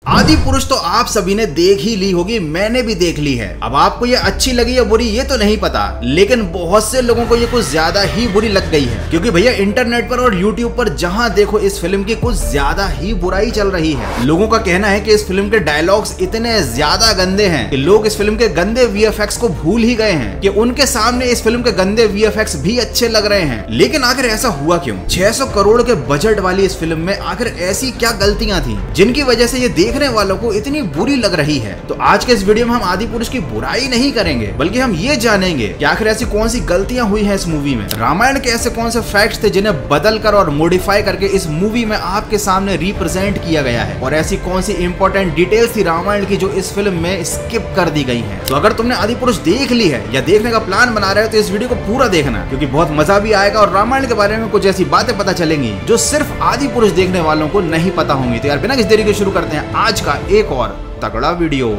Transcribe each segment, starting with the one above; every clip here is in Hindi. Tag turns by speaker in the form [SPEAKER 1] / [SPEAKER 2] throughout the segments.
[SPEAKER 1] आदि पुरुष तो आप सभी ने देख ही ली होगी, मैंने भी देख ली है। अब आपको ये अच्छी लगी या बुरी ये तो नहीं पता, लेकिन बहुत से लोगों को ये कुछ ज्यादा ही बुरी लग गई है, क्योंकि भैया इंटरनेट पर और यूट्यूब पर जहां देखो इस फिल्म की कुछ ज्यादा ही बुराई चल रही है। लोगों का कहना है कि इस फिल्म के डायलॉग्स इतने ज्यादा गंदे हैं कि लोग इस फिल्म के गंदे वीएफएक्स को भूल ही गए हैं, कि उनके सामने इस फिल्म के गंदे वीएफएक्स भी अच्छे लग रहे हैं। लेकिन आखिर ऐसा हुआ क्यों? 600 करोड़ के बजट वाली इस फिल्म में आखिर ऐसी क्या गलतियां थी जिनकी वजह से ये देखने वालों को इतनी बुरी लग रही है? तो आज के इस वीडियो में हम आदि पुरुष की बुराई नहीं करेंगे, बल्कि हम ये जानेंगे कि आखिर ऐसी कौन सी गलतियां हुई हैं इस मूवी में। रामायण के ऐसे कौन से फैक्ट्स थे जिन्हें बदल कर और मॉडिफाई करके इस मूवी में आपके सामने रिप्रेजेंट किया गया है, और ऐसी कौन सी इंपॉर्टेंट डिटेल्स थी रामायण की जो इस फिल्म में स्किप कर दी गई है। तो अगर तुमने आदि पुरुष देख ली है या देखने का प्लान बना रहे हो तो इस वीडियो को पूरा देखना, क्योंकि बहुत मजा भी आएगा और रामायण के बारे में कुछ ऐसी बातें पता चलेंगी जो सिर्फ आदि पुरुष देखने वालों को नहीं पता होंगी। तो यार बिना किसी देरी के शुरू करते हैं आज का एक और तगड़ा वीडियो।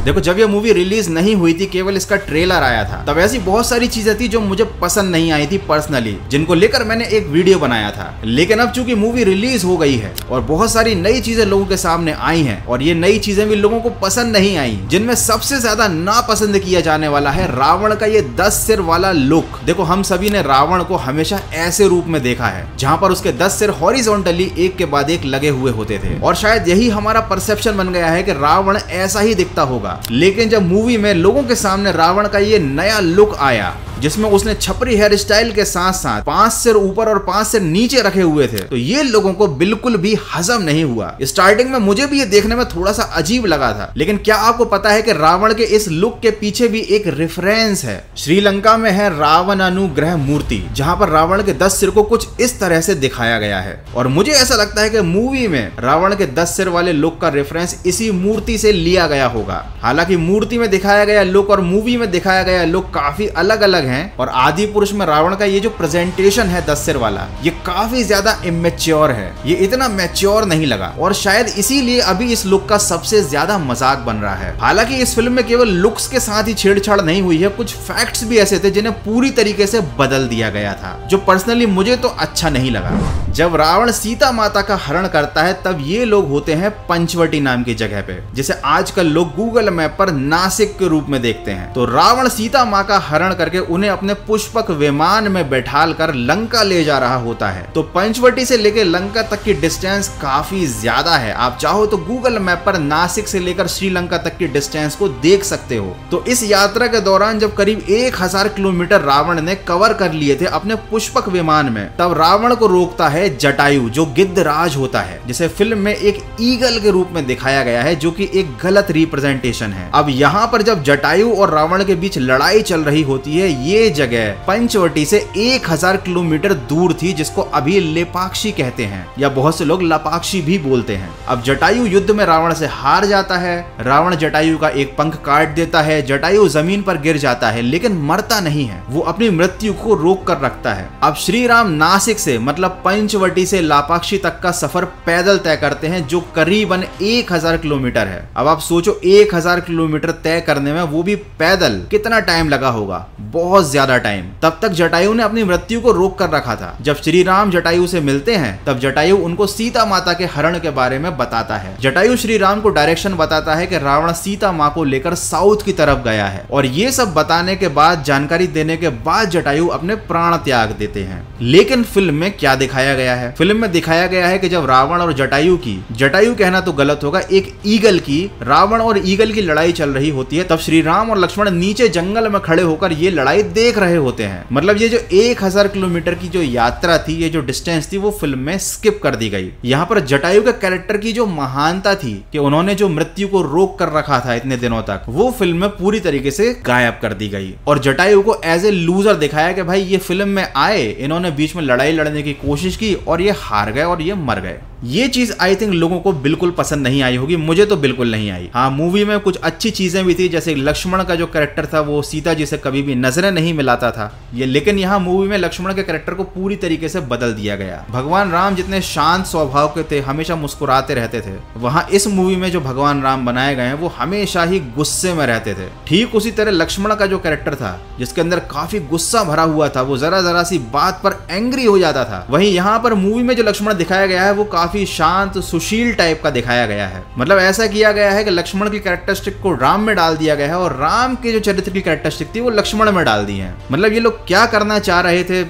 [SPEAKER 1] देखो, जब ये मूवी रिलीज नहीं हुई थी, केवल इसका ट्रेलर आया था, तब ऐसी बहुत सारी चीजें थी जो मुझे पसंद नहीं आई थी पर्सनली, जिनको लेकर मैंने एक वीडियो बनाया था। लेकिन अब चूंकि मूवी रिलीज हो गई है और बहुत सारी नई चीजें लोगों के सामने आई हैं, और ये नई चीजें भी लोगों को पसंद नहीं आई, जिनमें सबसे ज्यादा नापसंद किया जाने वाला है रावण का ये 10 सिर वाला लुक। देखो, हम सभी ने रावण को हमेशा ऐसे रूप में देखा है जहां पर उसके 10 सिर हॉरिजॉन्टली एक के बाद एक लगे हुए होते थे, और शायद यही हमारा परसेप्शन बन गया है कि रावण ऐसा ही दिखता होगा। लेकिन जब मूवी में लोगों के सामने रावण का ये नया लुक आया, जिसमें उसने छपरी हेयर स्टाइल के साथ साथ 5 सिर ऊपर और 5 सिर नीचे रखे हुए थे, तो ये लोगों को बिल्कुल भी हजम नहीं हुआ। स्टार्टिंग में मुझे भी ये देखने में थोड़ा सा अजीब लगा था, लेकिन क्या आपको पता है कि रावण के इस लुक के पीछे भी एक रेफरेंस है? श्रीलंका में है रावण अनुग्रह मूर्ति, जहां पर रावण के 10 सिर को कुछ इस तरह से दिखाया गया है, और मुझे ऐसा लगता है कि मूवी में रावण के 10 सिर वाले लुक का रेफरेंस इसी मूर्ति से लिया गया होगा। हालांकि मूर्ति में दिखाया गया लुक और मूवी में दिखाया गया लुक काफी अलग अलग हैं, और आदि पुरुष में रावण का ये जो प्रेजेंटेशन है 10 सिर वाला, ये काफी ज्यादा इमेच्योर है, ये इतना मैच्योर नहीं लगा, और शायद इसीलिए अभी इस लुक का सबसे ज्यादा मजाक बन रहा है। हालांकि इस फिल्म में केवल लुक्स के साथ ही छेड़छाड़ नहीं हुई है, कुछ फैक्ट्स भी ऐसे थे जिन्हें पूरी तरीके से बदल दिया गया था, जो पर्सनली मुझे तो अच्छा नहीं लगा। जब रावण सीता माता का हरण करता है, तब ये लोग होते हैं पंचवटी नाम की जगह पे, जिसे आजकल लोग गूगल मैप पर नासिक के रूप में देखते हैं। तो रावण सीता माँ का हरण करके उन्हें अपने पुष्पक विमान में बैठाल कर लंका ले जा रहा होता है। तो पंचवटी से लेकर लंका तक की डिस्टेंस काफी ज्यादा है। आप चाहो तो गूगल मैप पर नासिक से लेकर श्रीलंका तक की डिस्टेंस को देख सकते हो। तो इस यात्रा के दौरान जब करीब 1000 किलोमीटर रावण ने कवर कर लिए थे अपने पुष्पक विमान में, तब रावण को रोकता है जटायु, जो गिद्धराज होता है, जिसे फिल्म में एक ईगल के रूप में दिखाया गया है, जो कि एक गलत रिप्रेजेंटेशन है। अब यहाँ पर जब जटायु और रावण के बीच लड़ाई चल रही होती है, ये जगह पंचवटी से 1000 किलोमीटर दूर थी, जिसको अभी लेपाक्षी कहते हैं, या बहुत से लोग लपाक्षी भी बोलते हैं। अब जटायु युद्ध में रावण से हार जाता है। रावण जटायु का एक पंख काट देता है, जटायु जमीन पर गिर जाता है, लेकिन मरता नहीं है, वो अपनी मृत्यु को रोक कर रखता है। अब श्री राम नासिक से मतलब पंचवटी से लापाक्षी तक का सफर पैदल तय करते हैं, जो करीबन 1000 किलोमीटर है। अब आप सोचो 1000 किलोमीटर तय करने में, वो भी पैदल, कितना टाइम लगा होगा? बहुत ज्यादा टाइम। तब तक जटायु ने अपनी मृत्यु को रोक कर रखा था। जब श्री राम जटायु से मिलते हैं, तब जटायु उनको सीता माता के हरण के बारे में बताता है। जटायु श्री राम को डायरेक्शन बताता है कि रावण सीता माँ को लेकर साउथ की तरफ गया है, और ये सब बताने के बाद, जानकारी देने के बाद जटायु अपने प्राण त्याग देते हैं। लेकिन फिल्म में क्या दिखाया गया है? फिल्म में दिखाया गया है कि जब रावण और जटायु की, जटायु कहना तो गलत होगा, एक ईगल की, रावण और ईगल की लड़ाई चल रही होती है, तब श्री राम और लक्ष्मण नीचे जंगल में खड़े होकर ये लड़ाई देख रहे होते हैं। मतलब ये जो 1000 किलोमीटर की जो यात्रा थी, ये जो डिस्टेंस थी, वो फिल्म में स्किप कर दी गई। यहाँ पर जटायु के कैरेक्टर की जो महानता थी कि उन्होंने जो मृत्यु को रोक कर रखा था इतने दिनों तक, वो फिल्म में पूरी तरीके से गायब कर दी गई, और जटायु को एज ए लूजर दिखाया कि भाई ये फिल्म में आए, इन्होंने बीच में लड़ाई लड़ने की कोशिश की और ये हार गए और ये मर गए। ये चीज आई थिंक लोगों को बिल्कुल पसंद नहीं आई होगी, मुझे तो बिल्कुल नहीं आई। हाँ, मूवी में कुछ अच्छी चीजें भी थी, जैसे लक्ष्मण का जो कैरेक्टर था वो सीता जी से कभी भी नजरें नहीं मिलाता था ये, लेकिन यहाँ मूवी में लक्ष्मण के कैरेक्टर को पूरी तरीके से बदल दिया गया। भगवान राम जितने शांत स्वभाव के थे, हमेशा मुस्कुराते रहते थे, वहाँ इस मूवी में जो भगवान राम बनाए गए हैं वो हमेशा ही गुस्से में रहते थे। ठीक उसी तरह लक्ष्मण का जो कैरेक्टर था जिसके अंदर काफी गुस्सा भरा हुआ था, वो जरा जरा सी बात पर एंग्री हो जाता था। वहीं यहाँ पर मूवी में जो लक्ष्मण दिखाया गया है वो काफी शांत सुशील टाइप का दिखाया गया है। मतलब ऐसा किया गया है कि लक्ष्मण की कैरेक्टरिस्टिक को राम में डाल दिया गया है और राम के जो चरित्र की कैरेक्टरिस्टिक थी वो लक्ष्मण में डाल दी है। मतलब ये लोग क्या करना चाह रहे थे,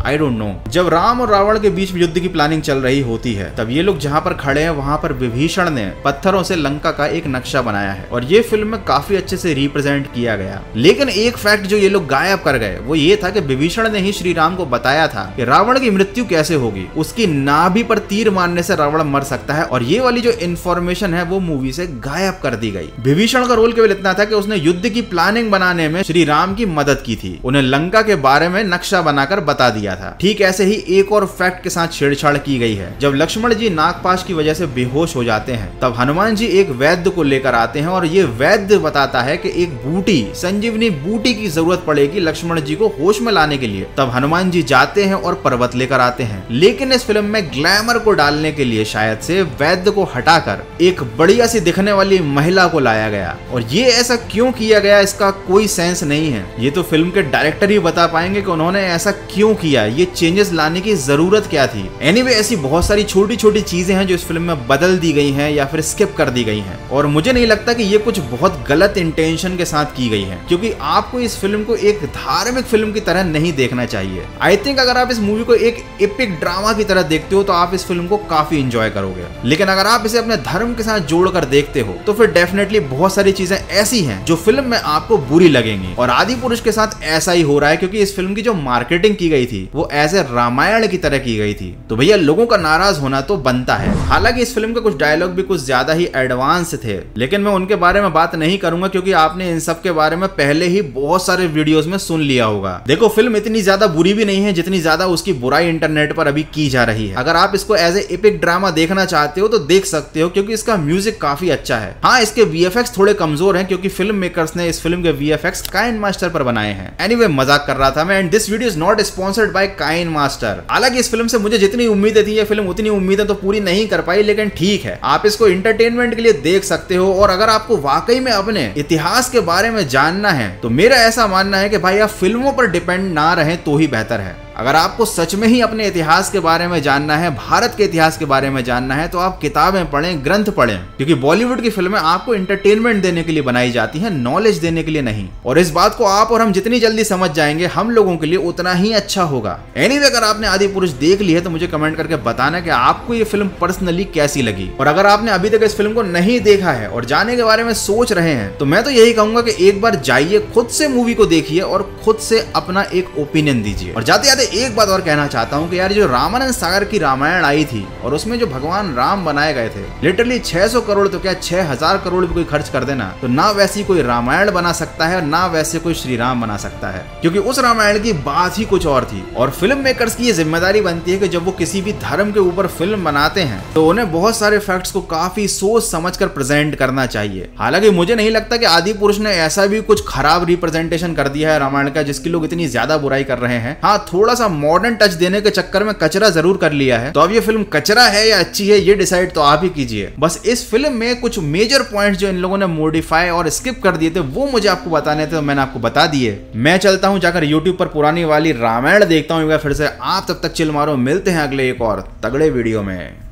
[SPEAKER 1] आई डोंट नो। जब राम और रावण के बीच में युद्ध की प्लानिंग चल रही होती है तब ये लोग जहां पर खड़े हैं वहां पर विभीषण ने पत्थरों से लंका का एक नक्शा बनाया है और ये फिल्म में काफी अच्छे से रिप्रेजेंट किया गया। लेकिन एक फैक्ट जो ये लोग गायब कर गए वो ये था कि विभीषण ने ही श्री राम को बताया था कि रावण की मृत्यु कैसे होगी, उसकी नाभि पर तीर मारने से रावण मर सकता है, और ये वाली जो इन्फॉर्मेशन है वो मूवी से गायब कर दी गई। विभीषण का रोल केवल इतना था कि उसने युद्ध की प्लानिंग बनाने में श्री राम की मदद की थी, उन्हें लंका के बारे में नक्शा बनाकर बता दिया था। ठीक ऐसे ही एक और फैक्ट के साथ छेड़छाड़ की गई है। जब लक्ष्मण जी नागपाश की वजह से बेहोश हो जाते हैं तब हनुमान जी एक वैद्य को लेकर आते हैं और ये वैद्य बताता है कि एक बूटी, संजीवनी बूटी की जरूरत पड़ेगी लक्ष्मण जी को होश में लाने के लिए। तब हनुमान जी जाते हैं और पर्वत लेकर आते हैं। लेकिन इस फिल्म में ग्लैमर को डालने के लिए शायद से वैद्य को हटाकर एक बढ़िया सी दिखने वाली महिला को लाया गया, और ये ऐसा क्यों किया गया इसका कोई सेंस नहीं है। ये तो फिल्म के डायरेक्टर ही बता पाएंगे कि उन्होंने ऐसा क्यों किया, ये चेंजेस लाने की जरूरत क्या थी। एनीवे ऐसी बहुत सारी छोटी छोटी चीजें हैं जो इस फिल्म में बदल दी गई हैं या फिर स्किप कर दी गई हैं, और मुझे नहीं लगता कि ये कुछ बहुत गलत इंटेंशन के साथ की गई है, क्योंकि आपको इस फिल्म को एक धार्मिक फिल्म की तरह नहीं देखना चाहिए। आई थिंक अगर आप इस मूवी को एक एपिक ड्रामा की तरह देखते हो तो आप इस फिल्म को काफी इंजॉय करोगे, लेकिन अगर आप इसे अपने धर्म के साथ जोड़कर देखते हो तो फिर डेफिनेटली बहुत सारी चीजें ऐसी हैं जो फिल्म में आपको बुरी लगेंगी। और आदि पुरुष के साथ ऐसा ही हो रहा है, क्योंकि इस फिल्म की जो मार्केटिंग की गई थी वो ऐसे रामायण की तरह की गई थी, तो भैया लोगों का नाराज होना तो बनता है। हालांकि इस फिल्म के कुछ डायलॉग भी कुछ ज्यादा ही एडवांस थे, लेकिन मैं उनके बारे में बात नहीं करूंगा क्योंकि आपने इन सब के बारे में पहले ही बहुत सारे वीडियोस में सुन लिया होगा। देखो फिल्म इतनी ज्यादा बुरी भी नहीं है जितनी ज्यादा उसकी बुराई इंटरनेट पर अभी की जा रही है। अगर आप इसको एज ए एपिक ड्रामा देखना चाहते हो तो देख सकते हो, क्योंकि इसका म्यूजिक काफी अच्छा है। हाँ, इसके वीएफएक्स थोड़े कमजोर हैं क्योंकि फिल्म मेकर्स ने इस फिल्म के वीएफएक्स काइन मास्टर पर बनाए हैं। एनीवे मजाक कर रहा था मैं, and this video is not sponsored by KineMaster. हालांकि इस फिल्म से मुझे जितनी उम्मीदें थी ये फिल्म उतनी उम्मीदें तो पूरी नहीं कर पाई, लेकिन ठीक है, आप इसको एंटरटेनमेंट के लिए देख सकते हो। और अगर आपको वाकई में अपने इतिहास के बारे में जानना है तो मेरा ऐसा मानना है कि भाई आप फिल्मों पर डिपेंड ना रहें तो ही बेहतर है। अगर आपको सच में ही अपने इतिहास के बारे में जानना है, भारत के इतिहास के बारे में जानना है, तो आप किताबें पढ़ें, ग्रंथ पढ़ें, क्योंकि बॉलीवुड की फिल्में आपको एंटरटेनमेंट देने के लिए बनाई जाती हैं, नॉलेज देने के लिए नहीं। और इस बात को आप और हम जितनी जल्दी समझ जाएंगे हम लोगों के लिए उतना ही अच्छा होगा। एनीवे अगर आपने आदि पुरुष देख ली है तो मुझे कमेंट करके बताना कि आपको ये फिल्म पर्सनली कैसी लगी। और अगर आपने अभी तक इस फिल्म को नहीं देखा है और जाने के बारे में सोच रहे हैं तो मैं तो यही कहूंगा कि एक बार जाइए, खुद से मूवी को देखिए और खुद से अपना एक ओपिनियन दीजिए। और जाते जाते एक बात और कहना चाहता हूं कि यार जो रामानंद सागर की रामायण आई थी और उसमें जो भगवान राम बनाए गए थे, लिटरली 600 करोड़ तो क्या 6000 करोड़ भी कोई खर्च कर देना तो ना वैसी कोई रामायण बना सकता है और ना वैसे कोई श्री राम बना सकता है, क्योंकि उस रामायण की बात ही कुछ और थी। और फिल्म मेकर्स की ये जिम्मेदारी बनती है कि जब वो किसी भी धर्म के ऊपर फिल्म बनाते हैं तो उन्हें बहुत सारे फैक्ट्स को काफी सोच समझकर प्रेजेंट करना चाहिए। हालांकि मुझे नहीं लगता कि आदि पुरुष ने ऐसा भी कुछ खराब रिप्रेजेंटेशन कर दिया है रामायण का जिसकी लोग इतनी ज्यादा बुराई कर रहे हैं। हाँ, थोड़ा सा मॉडर्न टच देने के चक्कर में कचरा जरूर कर लिया है, तो अब ये फिल्म कचरा है या अच्छी है ये डिसाइड तो आप ही कीजिए। बस इस फिल्म में कुछ मेजर पॉइंट्स जो इन लोगों ने मॉडिफाई और स्किप कर दिए थे वो मुझे आपको बताने थे, तो मैंने आपको बता दिए। मैं चलता हूं जाकर YouTube पर पुरानी वाली रामायण देखता हूं फिर से। आप तब तक चिल मारो, मिलते हैं अगले एक और तगड़े वीडियो में।